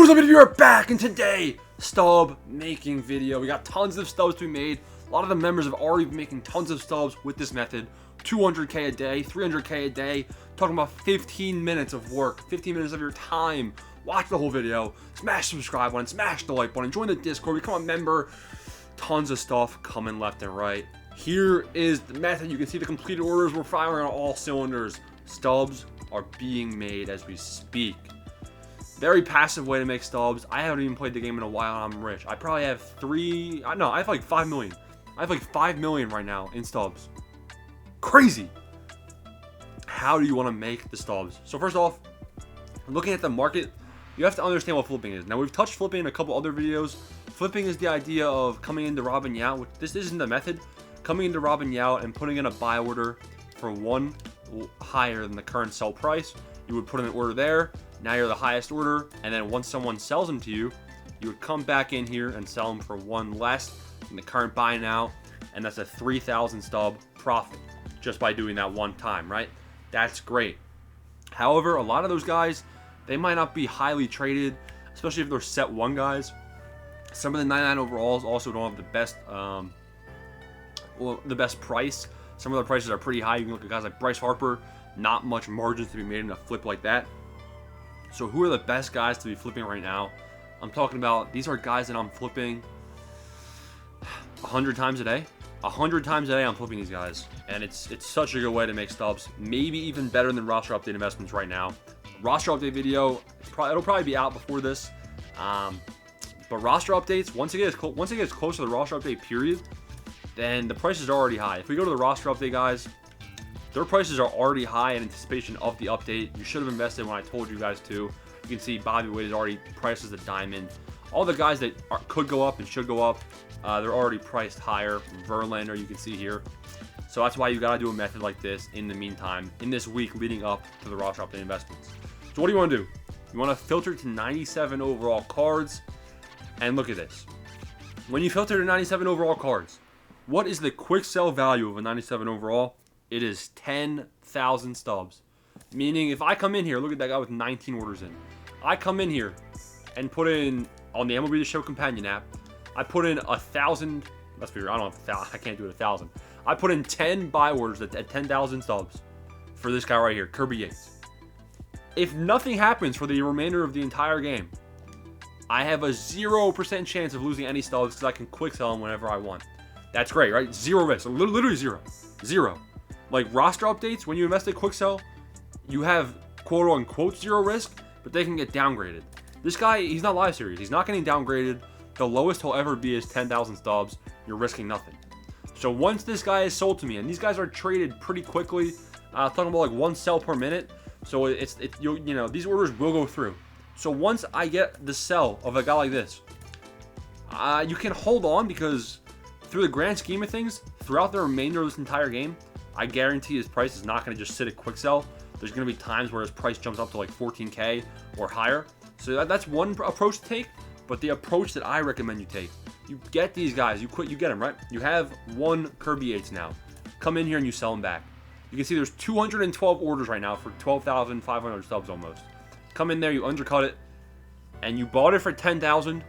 What's up, we are back, and today, stub making video. We got tons of stubs to be made. A lot of the members have already been making tons of stubs with this method. 200K a day, 300K a day. Talking about 15 minutes of work, 15 minutes of your time. Watch the whole video. Smash the subscribe button, smash the like button, join the Discord, become a member. Tons of stuff coming left and right. Here is the method. You can see the completed orders. We're firing on all cylinders. Stubs are being made as we speak. Very passive way to make stubs. I haven't even played the game in a while and I'm rich. I probably have I have like 5 million. I have like 5 million right now in stubs. Crazy. How do you want to make the stubs? So first off, looking at the market, you have to understand what flipping is. Now we've touched flipping in a couple other videos. Flipping is the idea of coming into Robin Yount, which this isn't the method. Coming into Robin Yount and putting in a buy order for one higher than the current sell price. You would put in an order there. Now you're the highest order, and then once someone sells them to you, you would come back in here and sell them for one less than the current buy now, and that's a 3,000 stub profit just by doing that one time, right? That's great. However, a lot of those guys, they might not be highly traded, especially if they're set one guys. Some of the 99 overalls also don't have the best price. Some of the prices are pretty high. You can look at guys like Bryce Harper, not much margins to be made in a flip like that. So who are the best guys to be flipping right now? I'm talking about, these are guys that I'm flipping 100 times a day. 100 times a day I'm flipping these guys. And it's such a good way to make stubs. Maybe even better than roster update investments right now. Roster update video, it'll probably be out before this. But roster updates, once it gets close to the roster update period, then the prices are already high. If we go to the roster update, guys, their prices are already high in anticipation of the update. You should have invested when I told you guys to. You can see Bobby Witt is already priced as a diamond. All the guys that could go up and should go up, they're already priced higher. Verlander, you can see here. So that's why you got to do a method like this in the meantime, in this week leading up to the roster update investments. So what do you want to do? You want to filter to 97 overall cards. And look at this. When you filter to 97 overall cards, what is the quick sell value of a 97 overall? It is 10,000 stubs. Meaning if I come in here, look at that guy with 19 orders in. I come in here and put in, on the MLB The Show companion app, I put in 1,000, let's be real, I can't do it 1,000. I put in 10 buy orders at 10,000 stubs for this guy right here, Kirby Yates. If nothing happens for the remainder of the entire game, I have a 0% chance of losing any stubs because I can quick sell them whenever I want. That's great, right? Zero risk, literally zero. Zero. Like roster updates, when you invest in quick sell, you have quote unquote zero risk, but they can get downgraded. This guy, he's not live series. He's not getting downgraded. The lowest he'll ever be is 10,000 stubs. You're risking nothing. So once this guy is sold to me, and these guys are traded pretty quickly, talking about like one sell per minute. So you know these orders will go through. So once I get the sell of a guy like this, you can hold on because through the grand scheme of things, throughout the remainder of this entire game, I guarantee his price is not going to just sit at quick sell. There's going to be times where his price jumps up to like 14K or higher. So that's one approach to take. But the approach that I recommend you take, you get these guys, you get them, right? You have one Kirby Yates now. Come in here and you sell them back. You can see there's 212 orders right now for 12,500 stubs almost. Come in there, you undercut it, and you bought it for 10,000.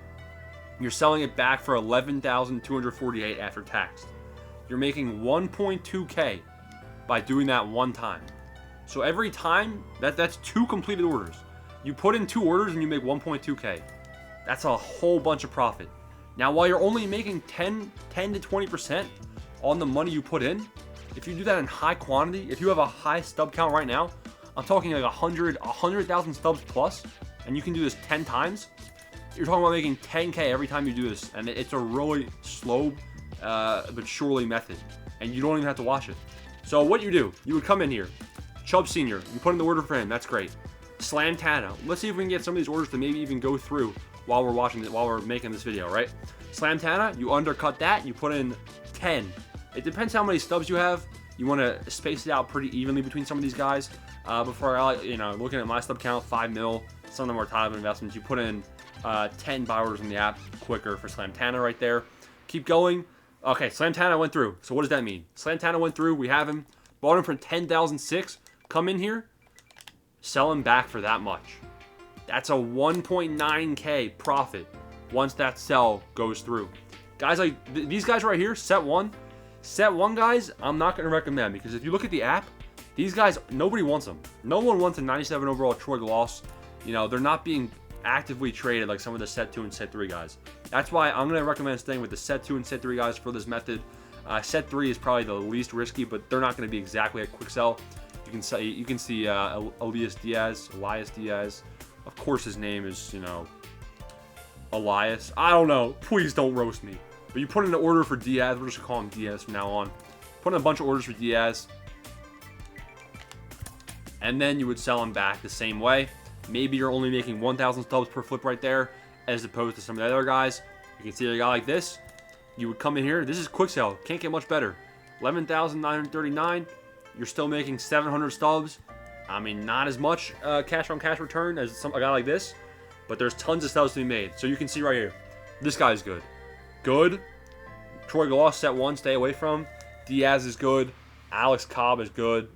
You're selling it back for 11,248 after tax. You're making 1.2K by doing that one time. So every time, that's 2 completed orders. You put in 2 orders and you make 1.2K. That's a whole bunch of profit. Now, while you're only making 10 to 20% on the money you put in, if you do that in high quantity, if you have a high stub count right now, I'm talking like 100,000 stubs plus, and you can do this 10 times, you're talking about making 10K every time you do this, and it's a really slow but surely method, and you don't even have to watch it. So what you do, you would come in here, Chubb Sr., you put in the order for him, that's great. Slam Tana, let's see if we can get some of these orders to maybe even go through while we're making this video, right? Slam Tana, you undercut that, you put in 10. It depends how many stubs you have. You want to space it out pretty evenly between some of these guys. Before looking at my stub count, 5 mil, some of them are top investments. You put in 10 buy orders in the app quicker for Slam Tana right there. Keep going. Okay, Slam Tana went through. So what does that mean? Slam Tana went through. We have him. Bought him for 10,006. Come in here. Sell him back for that much. That's a 1.9K profit once that sell goes through. Guys like these guys right here, set one guys, I'm not going to recommend, because if you look at the app, these guys, nobody wants them. No one wants a 97 overall Troy Gloss. You know, they're not being actively traded like some of the set 2 and set 3 guys. That's why I'm going to recommend staying with the set 2 and set 3 guys for this method. Set 3 is probably the least risky, but they're not going to be exactly a quick sell. You can see Elias Diaz. Of course his name is, you know, Elias. I don't know. Please don't roast me. But you put in an order for Diaz. We're just going to call him Diaz from now on. Put in a bunch of orders for Diaz. And then you would sell him back the same way. Maybe you're only making 1,000 stubs per flip right there, as opposed to some of the other guys. You can see a guy like this. You would come in here. This is quick sell. Can't get much better. 11,939. You're still making 700 stubs. I mean, not as much cash on cash return as a guy like this, but there's tons of stubs to be made. So you can see right here, this guy's good. Good. Troy Gloss, set 1, stay away from. Diaz is good. Alex Cobb is good.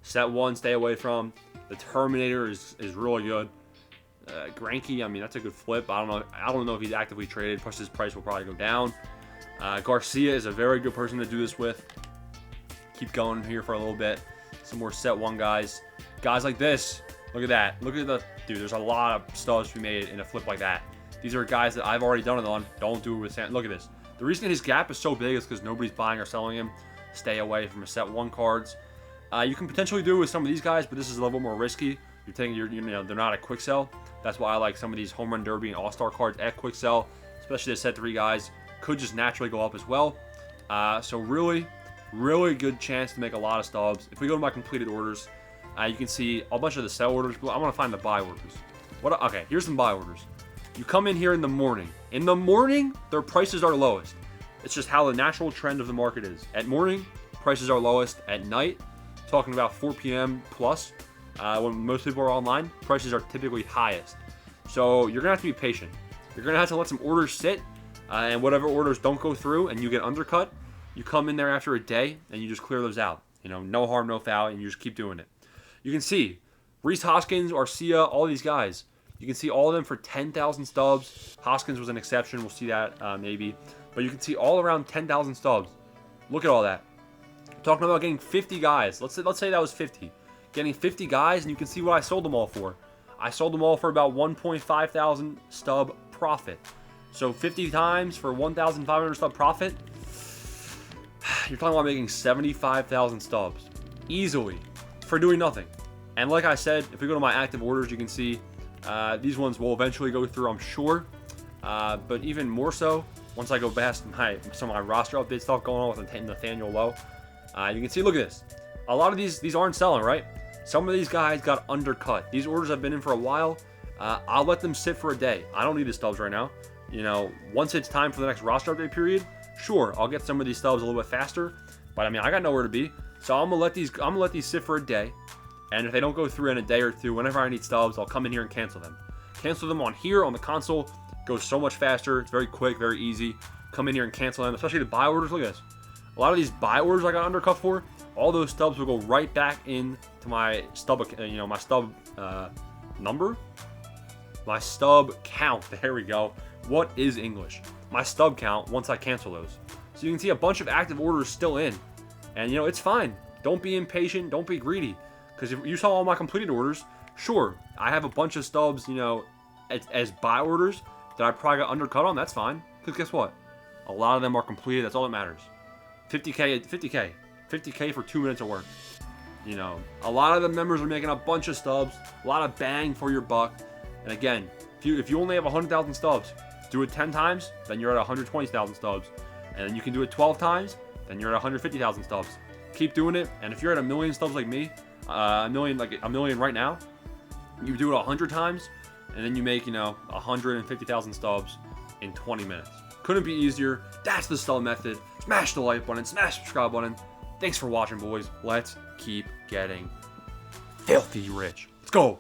Set 1, stay away from. The Terminator is really good. Greinke, I mean, that's a good flip. I don't know if he's actively traded. Plus his price will probably go down. Garcia is a very good person to do this with. Keep going here for a little bit. Some more set 1 guys. Guys like this. Look at that. Look at the... Dude, there's a lot of stubs to be made in a flip like that. These are guys that I've already done it on. Don't do it with Sam. Look at this. The reason his gap is so big is because nobody's buying or selling him. Stay away from a set 1 cards. You can potentially do it with some of these guys, but this is a little bit more risky. You're thinking you know, they're not a quick sell. That's why I like some of these Home Run Derby and All-Star cards at quick sell, especially the set 3 guys. Could just naturally go up as well. So really good chance to make a lot of stubs. If we go to my completed orders, you can see a bunch of the sell orders. But I want to find the buy orders. Okay, here's some buy orders. You come in here in the morning. In the morning, their prices are lowest. It's just how the natural trend of the market is. At morning, prices are lowest. At night, talking about 4 p.m. plus, when most people are online, prices are typically highest. So you're gonna have to be patient. You're gonna have to let some orders sit, and whatever orders don't go through and you get undercut, you come in there after a day and you just clear those out. You know, no harm, no foul, and you just keep doing it. You can see Rhys Hoskins, Arcia, all these guys. You can see all of them for 10,000 stubs. Hoskins was an exception. We'll see that maybe. But you can see all around 10,000 stubs. Look at all that. Talking about getting 50 guys. Let's say that was 50. Getting 50 guys, and you can see what I sold them all for. I sold them all for about 1.5 thousand stub profit. So 50 times for 1,500 stub profit. You're talking about making 75,000 stubs easily for doing nothing. And like I said, if we go to my active orders, you can see these ones will eventually go through, I'm sure. But even more so, once I go past some of my roster update stuff going on with Nathaniel Lowe, you can see, look at this. A lot of these aren't selling, right? Some of these guys got undercut. These orders have been in for a while. I'll let them sit for a day. I don't need the stubs right now. You know, once it's time for the next roster update period, sure, I'll get some of these stubs a little bit faster. But I mean, I got nowhere to be, so I'm gonna let these sit for a day. And if they don't go through in a day or two, whenever I need stubs, I'll come in here and cancel them. Cancel them on here on the console. Goes so much faster. It's very quick, very easy. Come in here and cancel them, especially the buy orders. Look at this. A lot of these buy orders I got undercut for, all those stubs will go right back into my stub, my stub number, my stub count. There we go. What is English? My stub count once I cancel those. So you can see a bunch of active orders still in, and you know it's fine. Don't be impatient. Don't be greedy. Because if you saw all my completed orders, sure, I have a bunch of stubs, you know, as buy orders that I probably got undercut on. That's fine. Because guess what? A lot of them are completed. That's all that matters. 50K for 2 minutes of work. You know, a lot of the members are making a bunch of stubs, a lot of bang for your buck. And again, if you only have 100,000 stubs, do it 10 times, then you're at 120,000 stubs. And then you can do it 12 times, then you're at 150,000 stubs. Keep doing it. And if you're at 1 million stubs like me, a million right now, you do it 100 times, and then you make, you know, 150,000 stubs in 20 minutes. Couldn't be easier. That's the stub method. Smash the like button, smash the subscribe button. Thanks for watching, boys. Let's keep getting filthy rich. Let's go.